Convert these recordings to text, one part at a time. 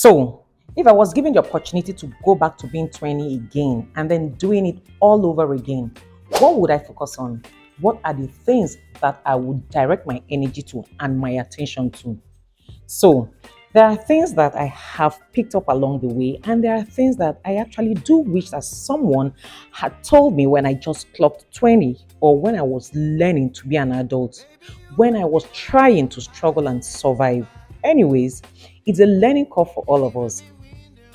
So, if I was given the opportunity to go back to being 20 again and then doing it all over again, what would I focus on? What are the things that I would direct my energy to and my attention to? So, there are things that I have picked up along the way, and there are things that I actually do wish that someone had told me when I just clocked 20 or when I was learning to be an adult, when I was trying to struggle and survive. Anyways, it's a learning curve for all of us.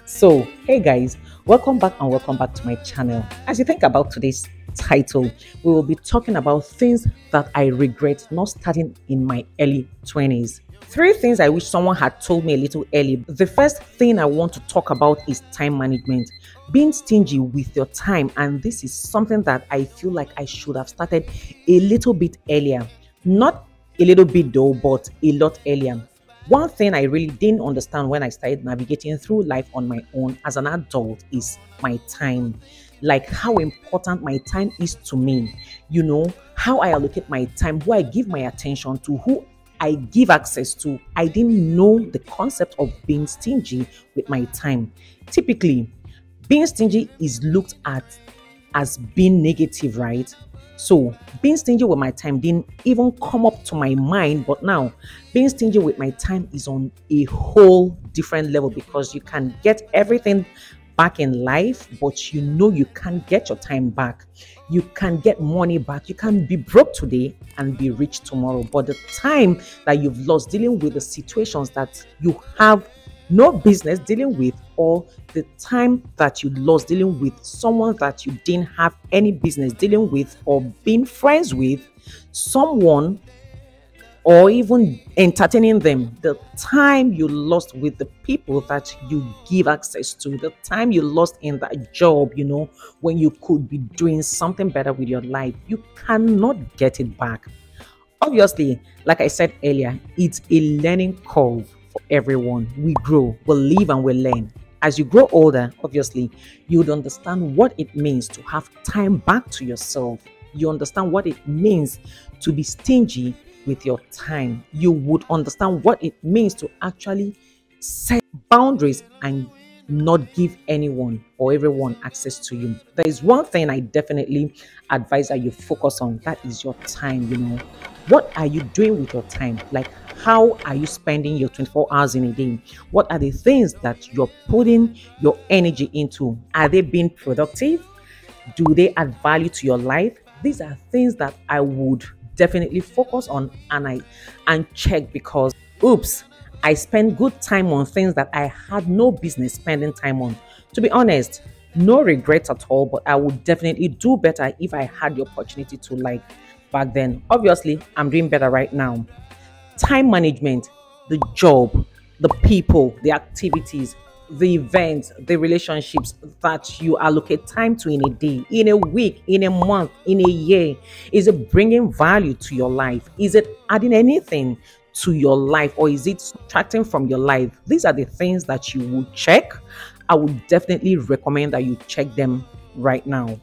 So, hey guys, welcome back and welcome back to my channel. As you think about today's title, we will be talking about things that I regret not starting in my early 20s. Three things I wish someone had told me a little early. The first thing I want to talk about is time management. Being stingy with your time, and this is something that I feel like I should have started a little bit earlier. Not a little bit though, but a lot earlier. One thing I really didn't understand when I started navigating through life on my own as an adult is my time. Like how important my time is to me. You know, how I allocate my time, who I give my attention to, who I give access to. I didn't know the concept of being stingy with my time. Typically, being stingy is looked at as being negative, right? So being stingy with my time didn't even come up to my mind, but now being stingy with my time is on a whole different level because you can get everything back in life, but you know you can't get your time back. You can get money back. You can be broke today and be rich tomorrow, but the time that you've lost dealing with the situations that you have no business dealing with, or the time that you lost dealing with someone that you didn't have any business dealing with, or being friends with someone, or even entertaining them, the time you lost with the people that you give access to, the time you lost in that job, you know, when you could be doing something better with your life, you cannot get it back. Obviously, like I said earlier, it's a learning curve for everyone. We grow, we live, and we learn. As you grow older, obviously, you would understand what it means to have time back to yourself. You understand what it means to be stingy with your time. You would understand what it means to actually set boundaries and not give anyone or everyone access to you. There is one thing I definitely advise that you focus on. That is your time. You know, what are you doing with your time? Like, how are you spending your 24 hours in a day? What are the things that you're putting your energy into? Are they being productive? Do they add value to your life? These are things that I would definitely focus on and check, because oops, I spend good time on things that I had no business spending time on. To be honest, no regrets at all, but I would definitely do better if I had the opportunity to, like back then. Obviously, I'm doing better right now. Time management, the job, the people, the activities, the events, the relationships that you allocate time to in a day, in a week, in a month, in a year. Is it bringing value to your life? Is it adding anything to your life, or is it subtracting from your life? These are the things that you would check. I would definitely recommend that you check them right now.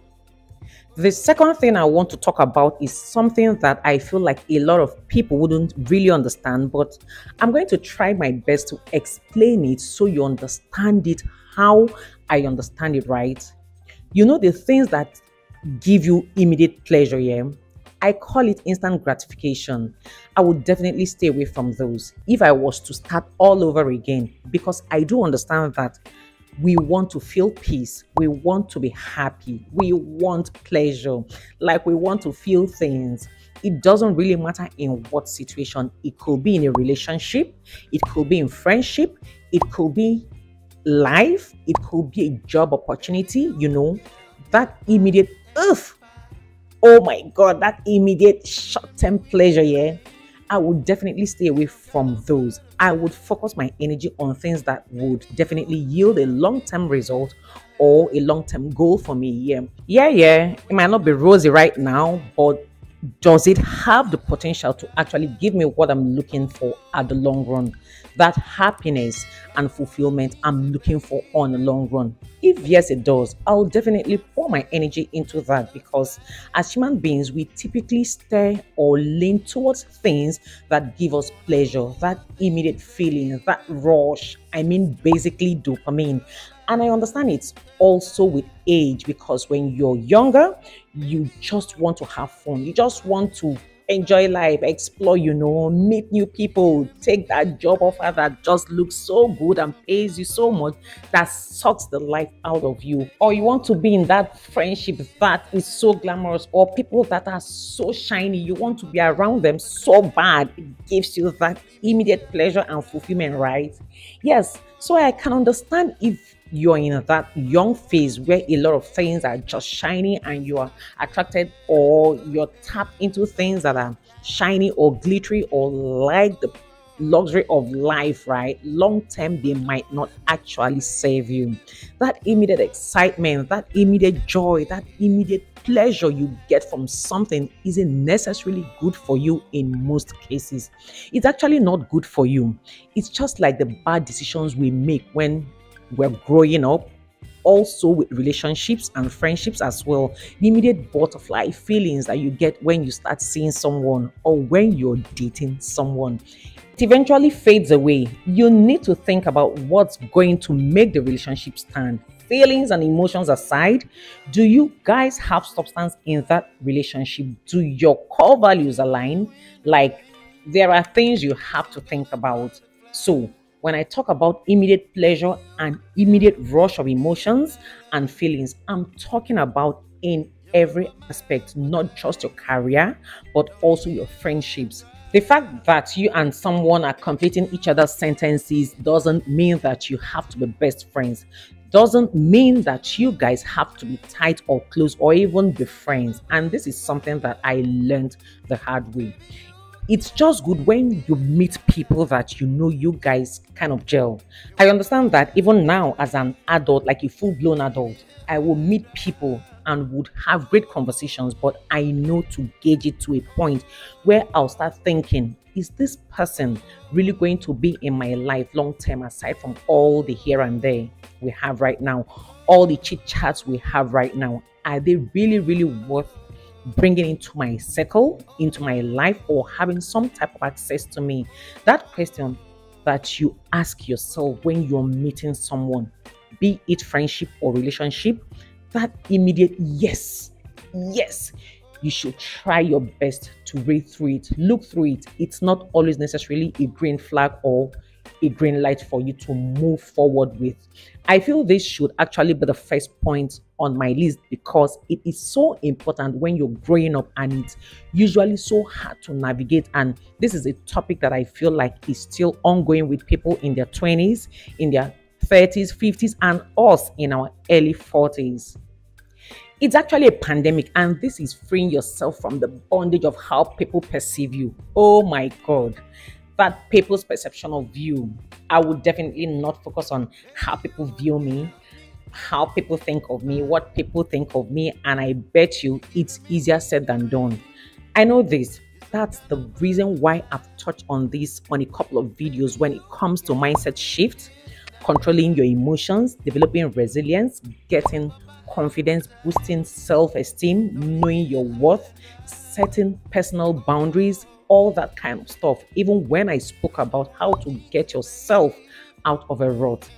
The second thing I want to talk about is something that I feel like a lot of people wouldn't really understand, but I'm going to try my best to explain it so you understand it how I understand it, right? You know, the things that give you immediate pleasure, yeah? I call it instant gratification. I would definitely stay away from those if I was to start all over again, because I do understand that we want to feel peace. We want to be happy. We want pleasure. Like, we want to feel things. It doesn't really matter in what situation. It could be in a relationship. It could be in friendship. It could be life. It could be a job opportunity. You know, that immediate, oh my God, that immediate short-term pleasure, yeah, I would definitely stay away from those. I would focus my energy on things that would definitely yield a long-term result or a long-term goal for me. Yeah, it might not be rosy right now, but does it have the potential to actually give me what I'm looking for at the long run? that happiness and fulfillment I'm looking for on the long run? If yes, it does, I'll definitely pour my energy into that, because as human beings, we typically stare or lean towards things that give us pleasure, that immediate feeling, that rush. I mean, basically dopamine. And I understand it's also with age, because when you're younger, you just want to have fun. You just want to enjoy life, explore, meet new people, take that job offer that just looks so good and pays you so much that sucks the life out of you. Or you want to be in that friendship that is so glamorous, or people that are so shiny. You want to be around them so bad. It gives you that immediate pleasure and fulfillment, right? Yes. So I can understand if you're in that young phase where a lot of things are just shiny and you are attracted, or you're tapped into things that are shiny or glittery, or like the luxury of life, right? Long term, they might not actually save you. That immediate excitement, that immediate joy, that immediate pleasure you get from something isn't necessarily good for you in most cases. It's actually not good for you. It's just like the bad decisions we make when we're growing up, also with relationships and friendships as well. The immediate butterfly feelings that you get when you start seeing someone or when you're dating someone, it eventually fades away. You need to think about what's going to make the relationship stand. Feelings and emotions aside, do you guys have substance in that relationship? Do your core values align? Like, there are things you have to think about. So when I talk about immediate pleasure and immediate rush of emotions and feelings, I'm talking about in every aspect, not just your career, but also your friendships. The fact that you and someone are completing each other's sentences doesn't mean that you have to be best friends. Doesn't mean that you guys have to be tight or close or even be friends. And this is something that I learned the hard way. It's just good when you meet people that you guys kind of gel. I understand that even now, as an adult, like a full-blown adult, I will meet people and would have great conversations, but I know to gauge it to a point where I'll start thinking, is this person really going to be in my life long term, aside from all the here and there we have right now, all the chit chats we have right now? Are they really, really worth bringing into my circle, into my life, or having some type of access to me? That question that you ask yourself when you're meeting someone, be it friendship or relationship, that immediate yes, you should try your best to read through it, look through it. It's not always necessarily a green flag or a green light for you to move forward with. I feel this should actually be the first point on my list, because it is so important when you're growing up, and it's usually so hard to navigate. And this is a topic that I feel like is still ongoing with people in their 20s, in their 30s, 50s, and us in our early 40s. It's actually a pandemic, and this is freeing yourself from the bondage of how people perceive you. Oh my God. That people's perception of you. I would definitely not focus on how people view me, how people think of me, what people think of me, and I bet you it's easier said than done. I know this. That's the reason why I've touched on this on a couple of videos when it comes to mindset shift, controlling your emotions, developing resilience, getting confidence, boosting self-esteem, knowing your worth, setting personal boundaries, all that kind of stuff. Even when I spoke about how to get yourself out of a rut,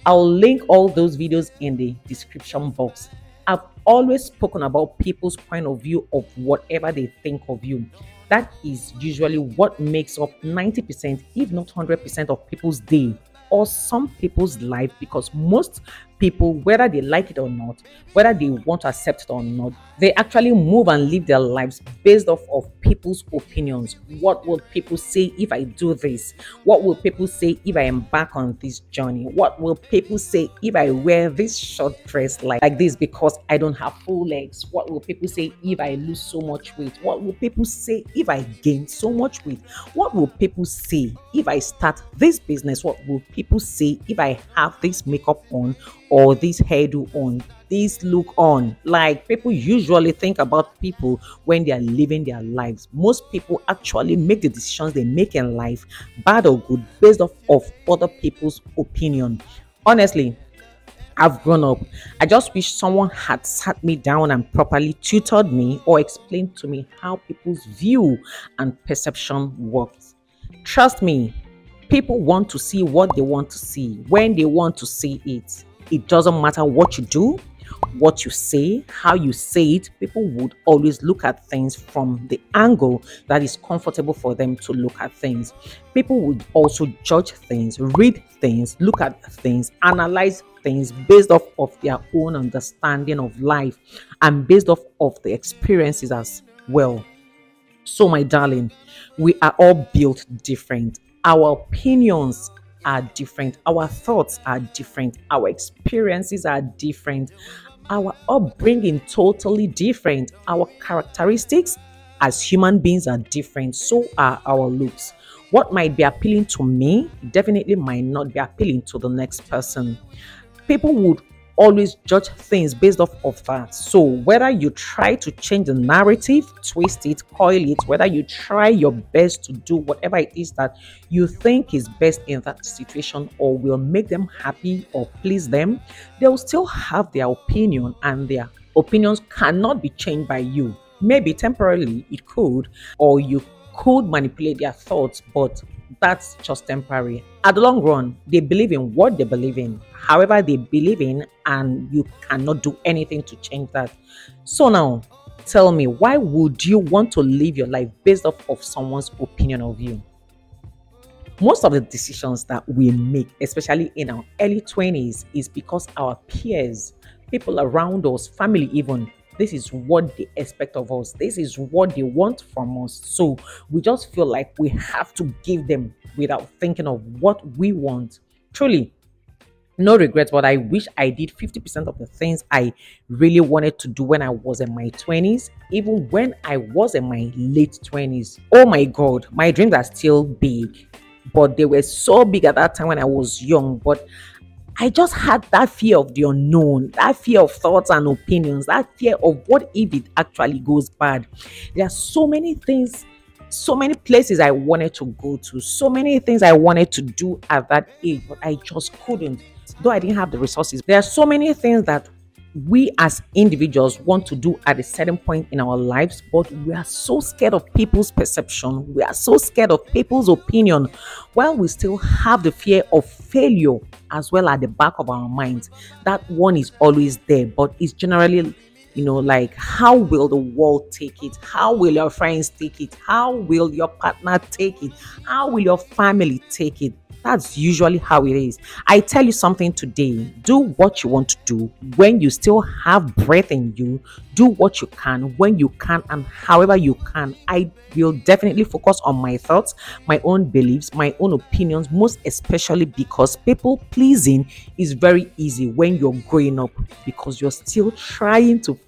I'll link all those videos in the description box. I've always spoken about people's point of view of whatever they think of you. That is usually what makes up 90%, if not 100% of people's day, or some people's life, because most people, whether they like it or not, whether they want to accept it or not, they actually move and live their lives based off of people's opinions. What will people say if I do this? What will people say if I embark on this journey? What will people say if I wear this short dress like this because I don't have full legs? What will people say if I lose so much weight? What will people say if I gain so much weight? What will people say if I start this business? What will people say if I have this makeup on or this hairdo on, this look on. Like, people usually think about people when they are living their lives. Most people actually make the decisions they make in life, bad or good, based off of other people's opinion. Honestly, I've grown up. I just wish someone had sat me down and properly tutored me or explained to me how people's view and perception works. Trust me, people want to see what they want to see when they want to see it. It doesn't matter what you do, what you say, how you say it. People would always look at things from the angle that is comfortable for them to look at things. People would also judge things, read things, look at things, analyze things based off of their own understanding of life and based off of the experiences as well. So, my darling, we are all built different. Our opinions are different. Our thoughts are different. Our experiences are different. Our upbringing totally different. Our characteristics as human beings are different. So are our looks. What might be appealing to me definitely might not be appealing to the next person. People would always judge things based off of that. So whether you try to change the narrative, twist it, coil it, whether you try your best to do whatever it is that you think is best in that situation or will make them happy or please them, they'll still have their opinion, and their opinions cannot be changed by you. Maybe temporarily it could, or you could manipulate their thoughts, but that's just temporary. At the long run, they believe in what they believe in, however they believe in, and you cannot do anything to change that. So now, tell me, why would you want to live your life based off of someone's opinion of you? Most of the decisions that we make, especially in our early 20s, is because our peers, people around us, family even, this is what they expect of us. This is what they want from us. So we just feel like we have to give them without thinking of what we want. Truly, no regrets, but I wish I did 50% of the things I really wanted to do when I was in my 20s, even when I was in my late 20s. Oh my God, my dreams are still big, but they were so big at that time when I was young. But I just had that fear of the unknown, that fear of thoughts and opinions, that fear of what if it actually goes bad. There are so many things, so many places I wanted to go to, so many things I wanted to do at that age, but I just couldn't. Though I didn't have the resources, there are so many things that we as individuals want to do at a certain point in our lives, but we are so scared of people's perception. We are so scared of people's opinion, while we still have the fear of failure as well at the back of our minds. That one is always there, but it's generally, like, how will the world take it? How will your friends take it? How will your partner take it? How will your family take it? That's usually how it is. I tell you something today. Do what you want to do when you still have breath in you. Do what you can when you can and however you can. I will definitely focus on my thoughts, my own beliefs, my own opinions, most especially because people pleasing is very easy when you're growing up, because you're still trying to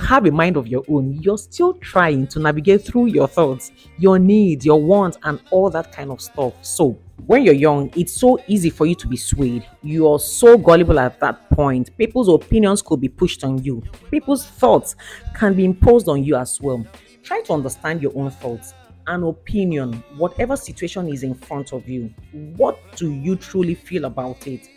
have a mind of your own. You're still trying to navigate through your thoughts, your needs, your wants, and all that kind of stuff. So when you're young, it's so easy for you to be swayed. You're so gullible at that point. People's opinions could be pushed on you. People's thoughts can be imposed on you as well. Try to understand your own thoughts and opinion. Whatever situation is in front of you, what do you truly feel about it?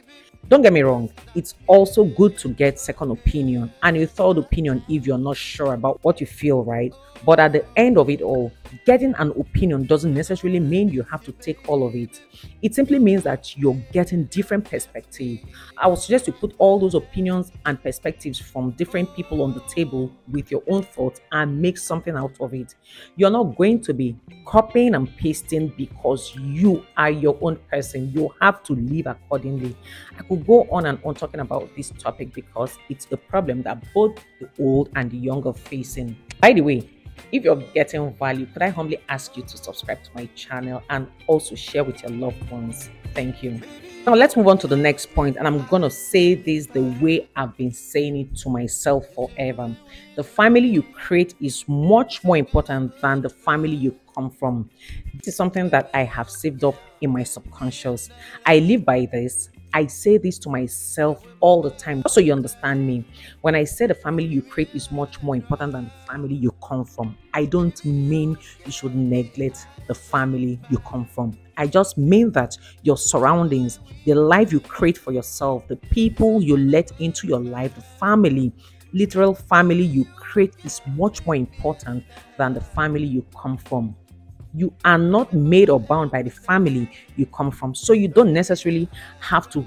Don't get me wrong, it's also good to get second opinion and a third opinion if you're not sure about what you feel, right? But at the end of it all, getting an opinion doesn't necessarily mean you have to take all of it. It simply means that you're getting different perspectives. I would suggest you put all those opinions and perspectives from different people on the table with your own thoughts and make something out of it. You're not going to be copying and pasting because you are your own person. You have to live accordingly. I could go on and on talking about this topic because it's a problem that both the old and the young are facing. By the way, if you're getting value, could I humbly ask you to subscribe to my channel and also share with your loved ones? Thank you. Now let's move on to the next point, and I'm going to say this the way I've been saying it to myself forever. The family you create is much more important than the family you come from. This is something that I have saved up in my subconscious. I live by this. I say this to myself all the time. So you understand me. When I say the family you create is much more important than the family you come from, I don't mean you should neglect the family you come from. I just mean that your surroundings, the life you create for yourself, the people you let into your life, the family, literal family you create is much more important than the family you come from. You are not made or bound by the family you come from. So you don't necessarily have to,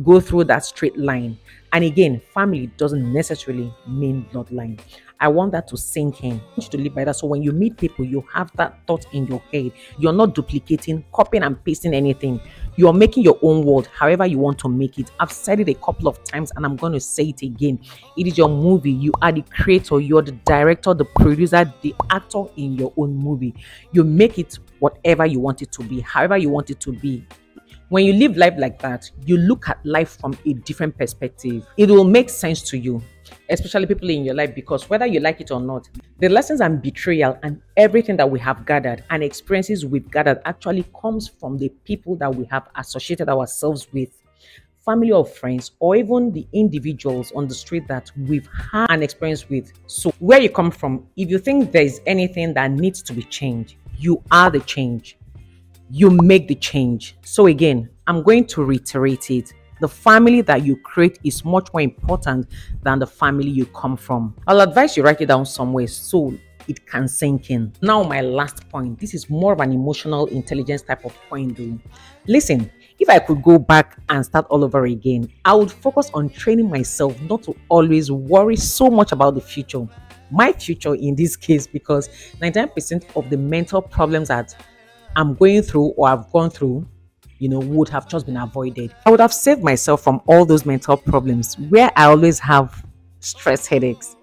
go through that straight line. And again, family doesn't necessarily mean bloodline. I want that to sink in. I want you to live by that. So when you meet people, you have that thought in your head. You're not duplicating, copying and pasting anything. You're making your own world however you want to make it. I've said it a couple of times and I'm going to say it again. It is your movie. You are the creator. You're the director, the producer, the actor in your own movie. You make it whatever you want it to be, however you want it to be. When you live life like that, you look at life from a different perspective. It will make sense to you, especially people in your life, because whether you like it or not, the lessons and betrayal and everything that we have gathered and experiences we've gathered actually comes from the people that we have associated ourselves with, family or friends, or even the individuals on the street that we've had an experience with. So where you come from, if you think there is anything that needs to be changed, you are the change. You make the change. So again, I'm going to reiterate it. The family that you create is much more important than the family you come from. I'll advise you write it down somewhere so it can sink in. Now, my last point. This is more of an emotional intelligence type of point though. Listen, if I could go back and start all over again, I would focus on training myself not to always worry so much about the future. My future in this case, because 99% of the mental problems that I'm going through or I've gone through, would have just been avoided. I would have saved myself from all those mental problems where I always have stress headaches.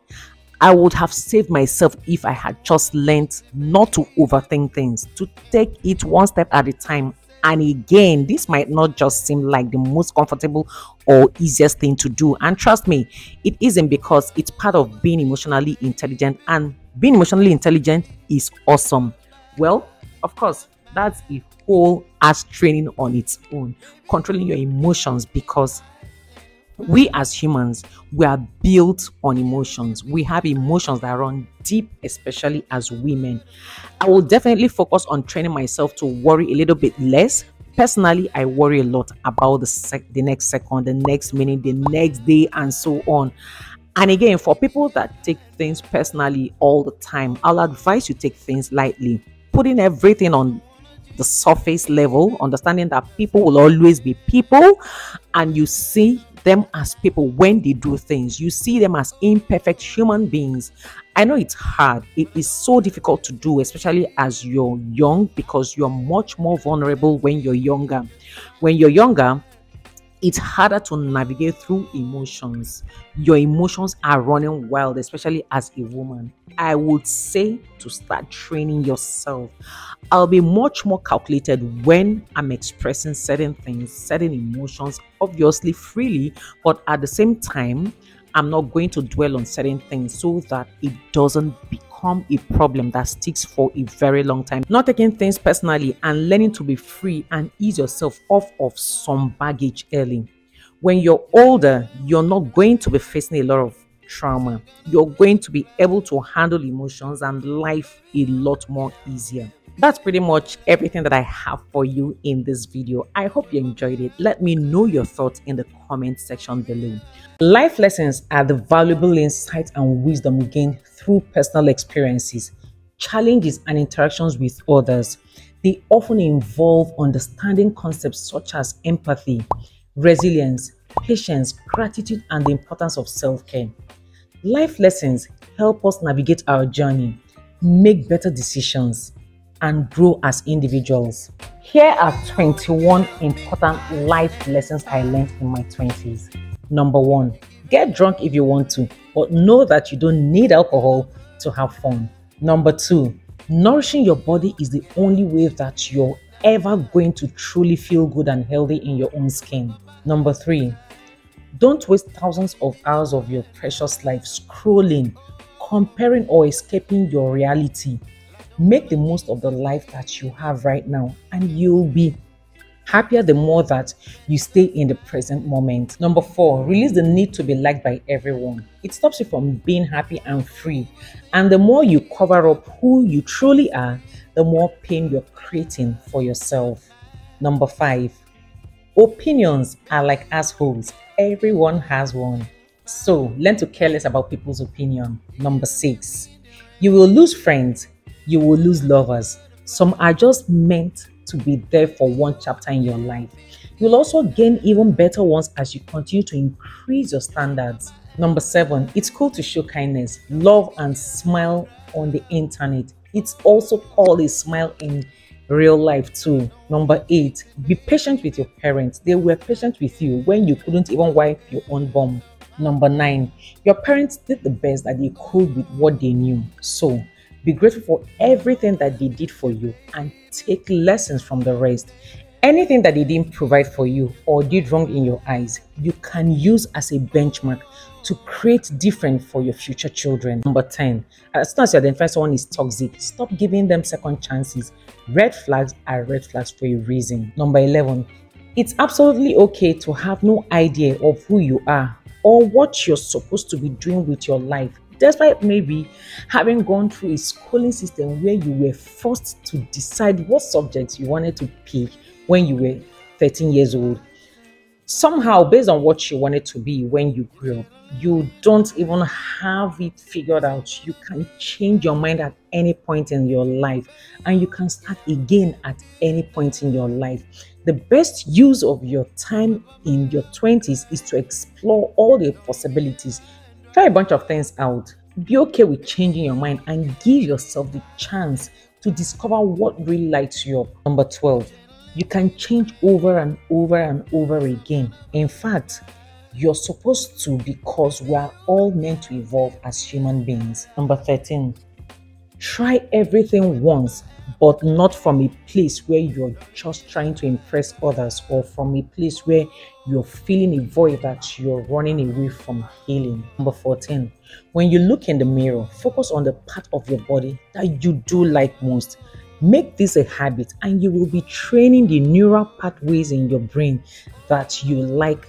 I would have saved myself if I had just learned not to overthink things, to take it one step at a time. And again, this might not just seem like the most comfortable or easiest thing to do. And trust me, it isn't, because it's part of being emotionally intelligent, and being emotionally intelligent is awesome. Well, of course, that's a whole ass training on its own, controlling your emotions, because we as humans, we are built on emotions. We have emotions that run deep, especially as women. I will definitely focus on training myself to worry a little bit less. Personally, I worry a lot about the next second, the next minute, the next day, and so on. And again, for people that take things personally all the time, I'll advise you take things lightly, putting everything on the surface level, understanding that people will always be people, and you see them as people when they do things. You see them as imperfect human beings. I know it's hard. It is so difficult to do, especially as you're young, because you're much more vulnerable when you're younger. When you're younger, it's harder to navigate through emotions. Your emotions are running wild, especially as a woman. I would say to start training yourself. I'll be much more calculated when I'm expressing certain things, certain emotions, obviously freely, but at the same time, I'm not going to dwell on certain things so that it doesn't become a problem that sticks for a very long time. Not taking things personally and learning to be free and ease yourself off of some baggage early. When you're older, you're not going to be facing a lot of trauma. You're going to be able to handle emotions and life a lot more easier. That's pretty much everything that I have for you in this video. I hope you enjoyed it. Let me know your thoughts in the comment section below. Life lessons are the valuable insights and wisdom gained through personal experiences, challenges, and interactions with others. They often involve understanding concepts such as empathy, resilience, patience, gratitude, and the importance of self-care. Life lessons help us navigate our journey, make better decisions, and grow as individuals. Here are 21 important life lessons I learned in my 20s. Number 1, get drunk if you want to, but know that you don't need alcohol to have fun. Number 2, nourishing your body is the only way that you're ever going to truly feel good and healthy in your own skin. Number 3, don't waste thousands of hours of your precious life scrolling, comparing, or escaping your reality. Make the most of the life that you have right now, and you'll be Happier the more that you stay in the present moment. Number 4, release the need to be liked by everyone. It stops you from being happy and free. And the more you cover up who you truly are, the more pain you're creating for yourself. Number 5, opinions are like assholes. Everyone has one. So learn to care less about people's opinion. Number 6, you will lose friends, you will lose lovers. Some are just meant to be there for one chapter in your life. You'll also gain even better ones as you continue to increase your standards. Number 7, it's cool to show kindness, love, and smile on the internet. It's also called a smile in real life too. Number 8, be patient with your parents. They were patient with you when you couldn't even wipe your own bum. Number 9, your parents did the best that they could with what they knew. So be grateful for everything that they did for you and take lessons from the rest. Anything that they didn't provide for you or did wrong in your eyes, you can use as a benchmark to create different for your future children. Number 10, as soon as you identify someone is toxic, stop giving them second chances. Red flags are red flags for a reason. Number 11, it's absolutely okay to have no idea of who you are or what you're supposed to be doing with your life, despite maybe having gone through a schooling system where you were forced to decide what subjects you wanted to pick when you were 13 years old. Somehow, based on what you wanted to be when you grew up, you don't even have it figured out. You can change your mind at any point in your life, and you can start again at any point in your life. The best use of your time in your 20s is to explore all the possibilities. Try a bunch of things out. Be okay with changing your mind and give yourself the chance to discover what really lights you up. Number 12, you can change over and over and over again. In fact, you're supposed to, because we are all meant to evolve as human beings. Number 13, try everything once, but not from a place where you're just trying to impress others or from a place where you're feeling a void that you're running away from healing. Number 14, when you look in the mirror, focus on the part of your body that you do like most. Make this a habit and you will be training the neural pathways in your brain that you like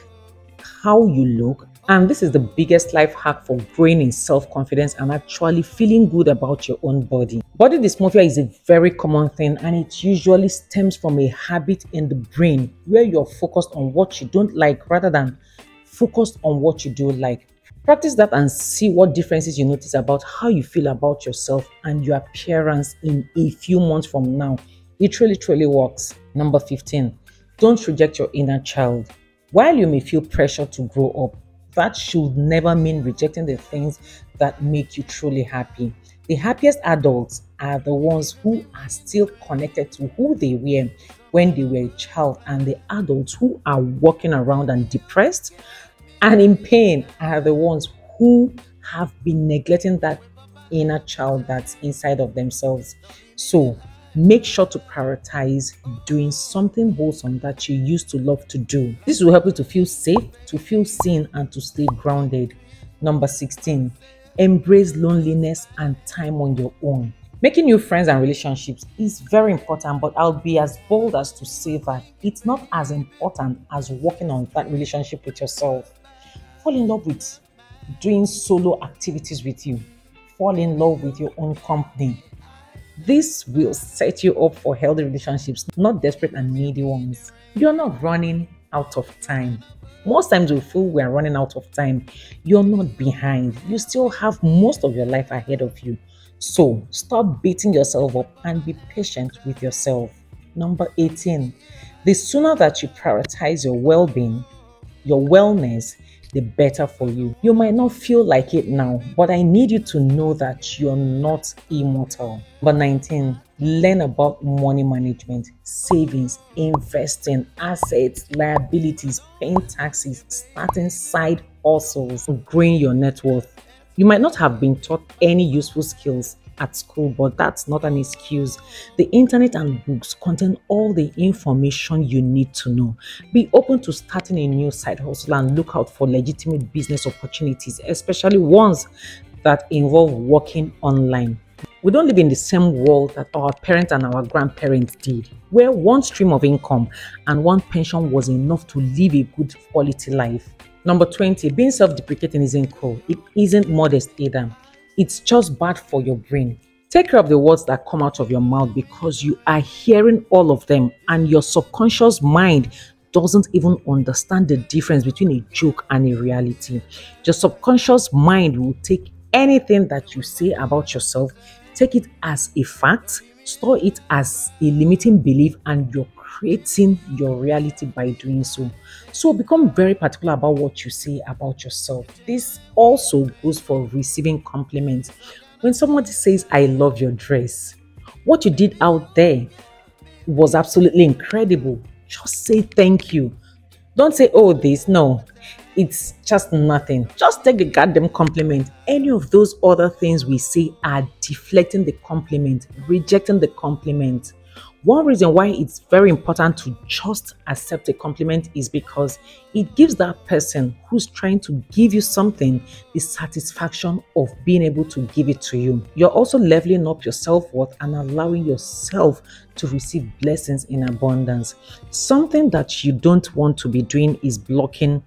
how you look. And this is the biggest life hack for growing in self-confidence and actually feeling good about your own body. Body dysmorphia is a very common thing, and it usually stems from a habit in the brain where you're focused on what you don't like rather than focused on what you do like. Practice that and see what differences you notice about how you feel about yourself and your appearance in a few months from now. It truly works. Number 15, don't reject your inner child. While you may feel pressure to grow up, that should never mean rejecting the things that make you truly happy. The happiest adults are the ones who are still connected to who they were when they were a child, and the adults who are walking around and depressed and in pain are the ones who have been neglecting that inner child that's inside of themselves. So make sure to prioritize doing something wholesome that you used to love to do. This will help you to feel safe, to feel seen, and to stay grounded. Number 16, embrace loneliness and time on your own. Making new friends and relationships is very important, but I'll be as bold as to say that it's not as important as working on that relationship with yourself. Fall in love with doing solo activities with you. Fall in love with your own company. This will set you up for healthy relationships, not desperate and needy ones. You're not running out of time. Most times we feel we're running out of time. You're not behind. You still have most of your life ahead of you. So stop beating yourself up and be patient with yourself. Number 18, the sooner that you prioritize your well-being, your wellness, the better for you. You might not feel like it now, but I need you to know that you're not immortal. Number 19, learn about money management, savings, investing, assets, liabilities, paying taxes, starting side hustles, growing your net worth. You might not have been taught any useful skills at school, but that's not an excuse. The internet and books contain all the information you need to know. Be open to starting a new side hustle and look out for legitimate business opportunities, especially ones that involve working online. We don't live in the same world that our parents and our grandparents did, where one stream of income and one pension was enough to live a good quality life. Number 20, being self-deprecating isn't cool. It isn't modest either. It's just bad for your brain. Take care of the words that come out of your mouth because you are hearing all of them and your subconscious mind doesn't even understand the difference between a joke and a reality. Your subconscious mind will take anything that you say about yourself, take it as a fact, store it as a limiting belief, and you're creating your reality by doing so. So become very particular about what you say about yourself. This also goes for receiving compliments. When somebody says, "I love your dress," what you did out there was absolutely incredible. Just say thank you. Don't say, "Oh, this." No, it's just nothing. Just take the goddamn compliment. Any of those other things we say are deflecting the compliment, rejecting the compliment. One reason why it's very important to just accept a compliment is because it gives that person who's trying to give you something the satisfaction of being able to give it to you. You're also leveling up your self-worth and allowing yourself to receive blessings in abundance. Something that you don't want to be doing is blocking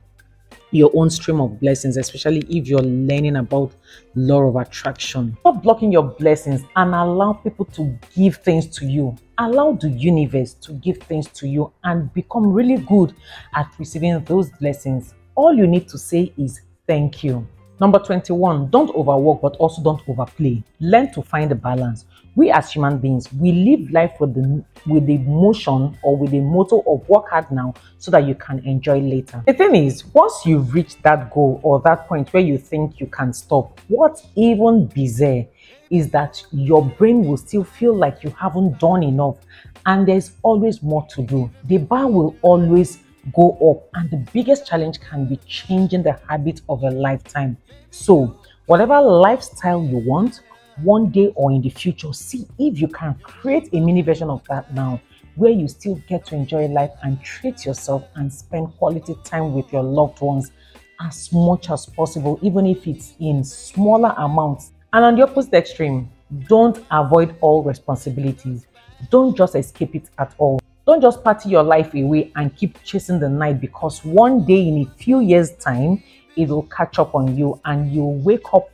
your own stream of blessings, especially if you're learning about law of attraction. Stop blocking your blessings and allow people to give things to you. Allow the universe to give things to you and become really good at receiving those blessings. All you need to say is thank you. Number 21, don't overwork but also don't overplay. Learn to find a balance. We as human beings, we live life with the motion or with the motto of work hard now so that you can enjoy later. The thing is, once you reach that goal or that point where you think you can stop, what's even bizarre is that your brain will still feel like you haven't done enough and there's always more to do. The bar will always go up and the biggest challenge can be changing the habit of a lifetime. So whatever lifestyle you want, one day or in the future, see if you can create a mini version of that now where you still get to enjoy life and treat yourself and spend quality time with your loved ones as much as possible, even if it's in smaller amounts. And on the opposite extreme, don't avoid all responsibilities. Don't just escape it at all. Don't just party your life away and keep chasing the night, because one day in a few years' time, it will catch up on you and you'll wake up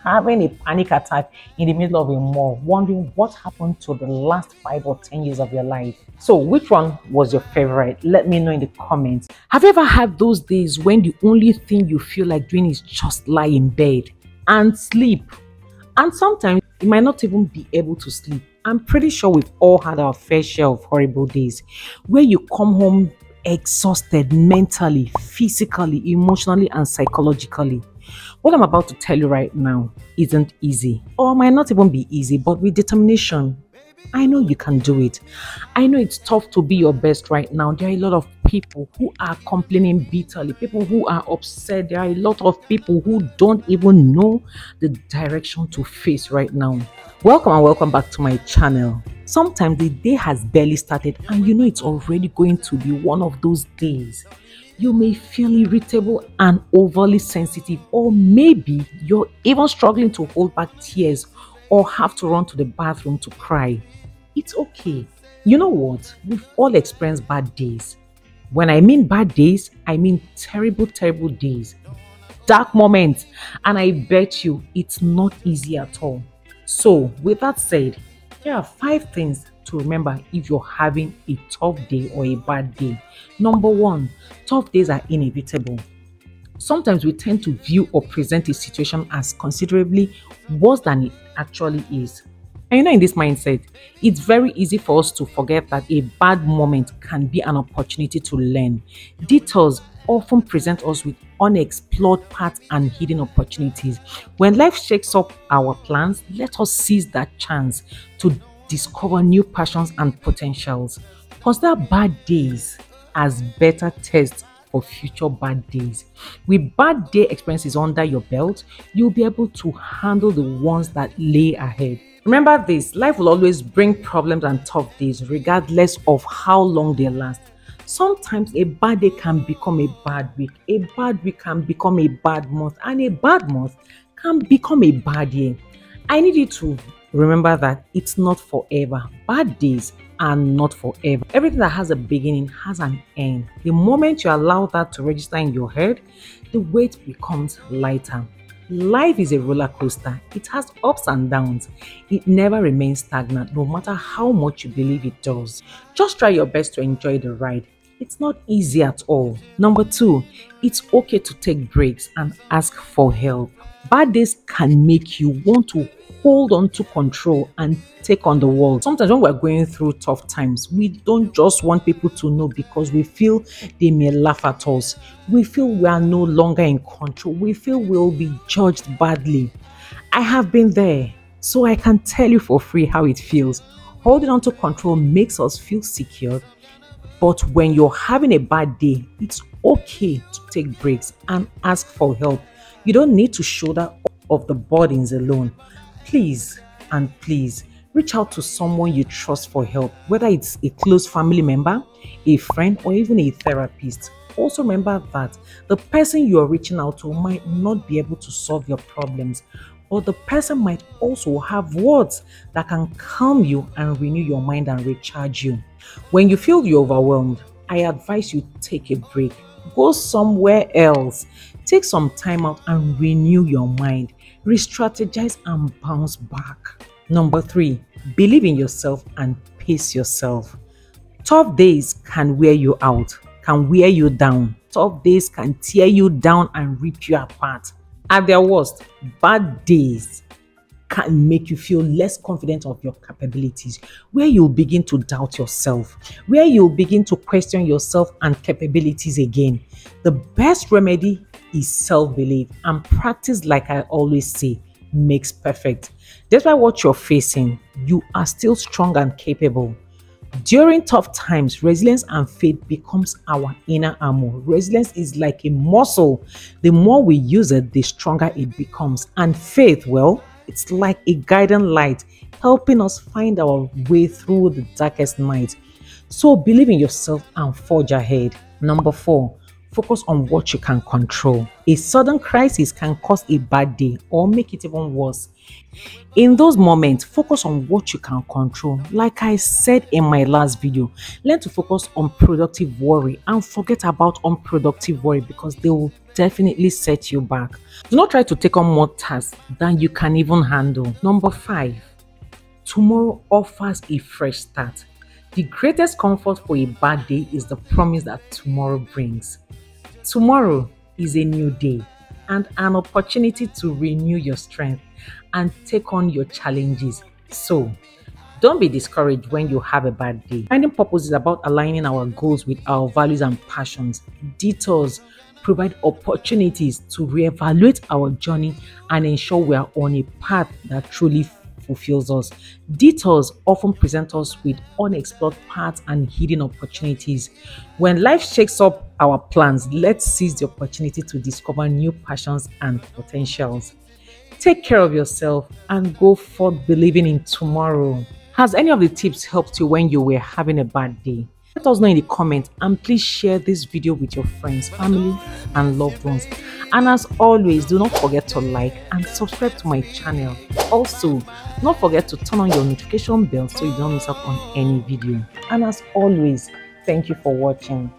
having a panic attack in the middle of a mall, wondering what happened to the last 5 or 10 years of your life. So which one was your favorite? Let me know in the comments. Have you ever had those days when the only thing you feel like doing is just lie in bed and sleep? And sometimes you might not even be able to sleep. I'm pretty sure we've all had our fair share of horrible days where you come home exhausted mentally, physically, emotionally, and psychologically. What I'm about to tell you right now isn't easy, or might not even be easy, but with determination, I know you can do it. I know it's tough to be your best right now. There are a lot of people who are complaining bitterly, people who are upset. There are a lot of people who don't even know the direction to face right now. Welcome and welcome back to my channel. Sometimes the day has barely started and you know it's already going to be one of those days. You may feel irritable and overly sensitive, or maybe you're even struggling to hold back tears or have to run to the bathroom to cry. It's okay. You know what? We've all experienced bad days. When I mean bad days, I mean terrible, terrible days. Dark moments. And I bet you it's not easy at all. So with that said, here are 5 things to remember if you're having a tough day or a bad day. Number 1, tough days are inevitable. Sometimes we tend to view or present a situation as considerably worse than it actually is. And you know, in this mindset, it's very easy for us to forget that a bad moment can be an opportunity to learn. Detours often present us with unexplored paths and hidden opportunities. When life shakes up our plans, let us seize that chance to discover new passions and potentials. Consider bad days as better tests for future bad days. With bad day experiences under your belt, you'll be able to handle the ones that lay ahead. Remember this, life will always bring problems and tough days regardless of how long they last. Sometimes a bad day can become a bad week, a bad week can become a bad month, and a bad month can become a bad year. I need you to Remember that it's not forever. Bad days are not forever. Everything that has a beginning has an end. The moment you allow that to register in your head, the weight becomes lighter. Life is a roller coaster. It has ups and downs. It never remains stagnant, no matter how much you believe it does. Just try your best to enjoy the ride. It's not easy at all. Number 2, it's okay to take breaks and ask for help. Bad days can make you want to hold on to control and take on the world. Sometimes when we're going through tough times, we don't just want people to know because we feel they may laugh at us. We feel we are no longer in control. We feel we'll be judged badly. I have been there, so I can tell you for free how it feels. Holding on to control makes us feel secure. But when you're having a bad day, it's okay to take breaks and ask for help. You don't need to shoulder all of the burdens alone. Please and please reach out to someone you trust for help, whether it's a close family member, a friend, or even a therapist. Also remember that the person you are reaching out to might not be able to solve your problems, but the person might also have words that can calm you and renew your mind and recharge you. When you feel you're overwhelmed, I advise you take a break. Go somewhere else. Take some time out and renew your mind. Re-strategize and bounce back. Number 3, believe in yourself and pace yourself. Tough days can wear you out, can wear you down. Tough days can tear you down and rip you apart. At their worst, bad days can make you feel less confident of your capabilities, where you'll begin to doubt yourself, where you'll begin to question yourself and capabilities again. The best remedy is self-belief, and practice, like I always say, makes perfect. Despite what you're facing, you are still strong and capable. During tough times, resilience and faith becomes our inner armor. Resilience is like a muscle. The more we use it, the stronger it becomes. And faith, well, it's like a guiding light, helping us find our way through the darkest night. So believe in yourself and forge ahead. Number 4, focus on what you can control. A sudden crisis can cause a bad day or make it even worse. In those moments, focus on what you can control. Like I said in my last video, learn to focus on productive worry and forget about unproductive worry because they will definitely set you back. Do not try to take on more tasks than you can even handle. Number 5, tomorrow offers a fresh start. The greatest comfort for a bad day is the promise that tomorrow brings. Tomorrow is a new day and an opportunity to renew your strength and take on your challenges. So, don't be discouraged when you have a bad day. Finding purpose is about aligning our goals with our values and passions. Detours provide opportunities to reevaluate our journey and ensure we are on a path that truly fulfills us. Detours often present us with unexplored paths and hidden opportunities. When life shakes up our plans, let's seize the opportunity to discover new passions and potentials. Take care of yourself and go forth believing in tomorrow. Has any of the tips helped you when you were having a bad day? Let us know in the comments, and please share this video with your friends, family and loved ones. And as always, do not forget to like and subscribe to my channel. Also, do not forget to turn on your notification bell so you don't miss out on any video. And as always, thank you for watching.